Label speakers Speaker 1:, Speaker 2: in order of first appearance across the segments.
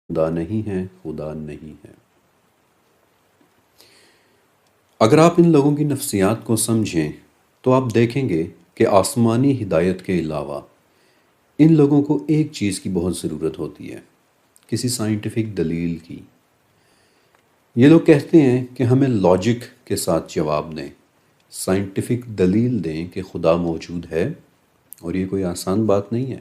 Speaker 1: خدا نہیں ہے، خدا نہیں ہے۔ اگر آپ ان لوگوں کی نفسیات کو سمجھیں تو آپ دیکھیں گے کہ آسمانی ہدایت کے علاوہ ان لوگوں کو ایک چیز کی بہت ضرورت ہوتی ہے، کسی سائنٹیفک دلیل کی۔ یہ لوگ کہتے ہیں کہ ہمیں لاجک کے ساتھ جواب دیں، سائنٹیفک دلیل دیں کہ خدا موجود ہے، اور یہ کوئی آسان بات نہیں ہے،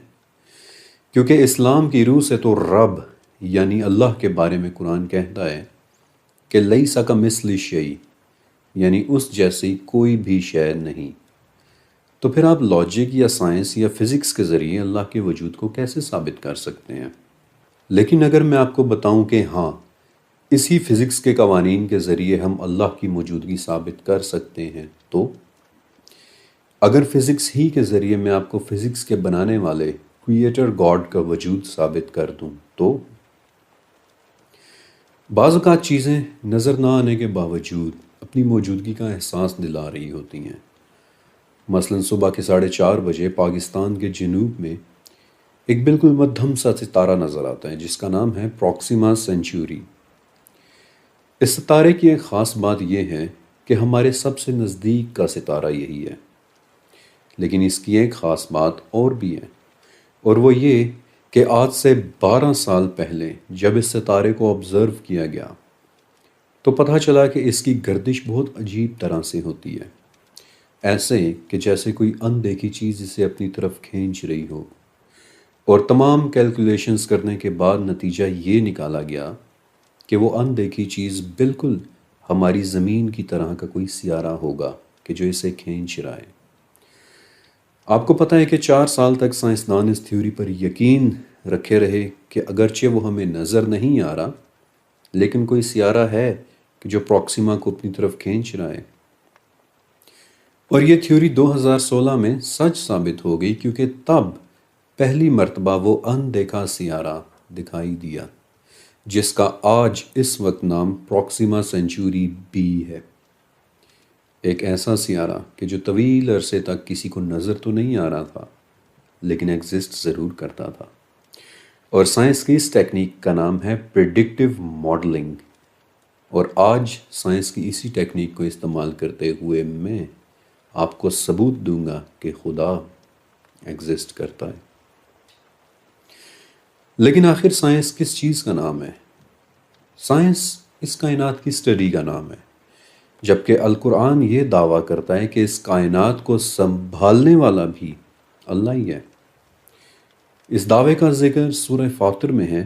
Speaker 1: کیونکہ اسلام کی روح سے تو رب یعنی اللہ کے بارے میں قرآن کہتا ہے کہ لیس کمثلہ شیء، یعنی اس جیسی کوئی بھی شے نہیں۔ تو پھر آپ لاجک یا سائنس یا فزکس کے ذریعے اللہ کے وجود کو کیسے ثابت کر سکتے ہیں؟ لیکن اگر میں آپ کو بتاؤں کہ ہاں، اسی فزکس کے قوانین کے ذریعے ہم اللہ کی موجودگی ثابت کر سکتے ہیں، تو اگر فزکس ہی کے ذریعے میں آپ کو فزکس کے بنانے والے کریٹر گاڈ کا وجود ثابت کر دوں تو بعض اوقات چیزیں نظر نہ آنے کے باوجود اپنی موجودگی کا احساس دلا رہی ہوتی ہیں۔ مثلاً صبح کے 4:30 پاکستان کے جنوب میں ایک بالکل مدھم سا ستارہ نظر آتا ہے جس کا نام ہے پروکسیما سینچوری۔ اس ستارے کی ایک خاص بات یہ ہے کہ ہمارے سب سے نزدیک کا ستارہ یہی ہے، لیکن اس کی ایک خاص بات اور بھی ہے، اور وہ یہ کہ آج سے 12 سال پہلے جب اس ستارے کو آبزرو کیا گیا تو پتہ چلا کہ اس کی گردش بہت عجیب طرح سے ہوتی ہے، ایسے کہ جیسے کوئی اندیکھی چیز اسے اپنی طرف کھینچ رہی ہو۔ اور تمام کیلکولیشنز کرنے کے بعد نتیجہ یہ نکالا گیا کہ وہ اندیکھی چیز بالکل ہماری زمین کی طرح کا کوئی سیارہ ہوگا کہ جو اسے کھینچ رہا ہے۔ آپ کو پتہ ہے کہ 4 سال تک سائنسدان اس تھیوری پر یقین رکھے رہے کہ اگرچہ وہ ہمیں نظر نہیں آ رہا، لیکن کوئی سیارہ ہے کہ جو پروکسیما کو اپنی طرف کھینچ رہا ہے۔ اور یہ تھیوری 2016 میں سچ ثابت ہو گئی، کیونکہ تب پہلی مرتبہ وہ اندیکھا سیارہ دکھائی دیا جس کا آج اس وقت نام پروکسیما سینچوری بی ہے۔ ایک ایسا سیارہ کہ جو طویل عرصے تک کسی کو نظر تو نہیں آ رہا تھا، لیکن ایگزسٹ ضرور کرتا تھا۔ اور سائنس کی اس ٹیکنیک کا نام ہے پریڈکٹیو ماڈلنگ، اور آج سائنس کی اسی ٹیکنیک کو استعمال کرتے ہوئے میں آپ کو ثبوت دوں گا کہ خدا ایگزسٹ کرتا ہے۔ لیکن آخر سائنس کس چیز کا نام ہے؟ سائنس اس کائنات کی اسٹڈی کا نام ہے، جبکہ القرآن یہ دعویٰ کرتا ہے کہ اس کائنات کو سنبھالنے والا بھی اللہ ہی ہے۔ اس دعوے کا ذکر سورہ فاطر میں ہے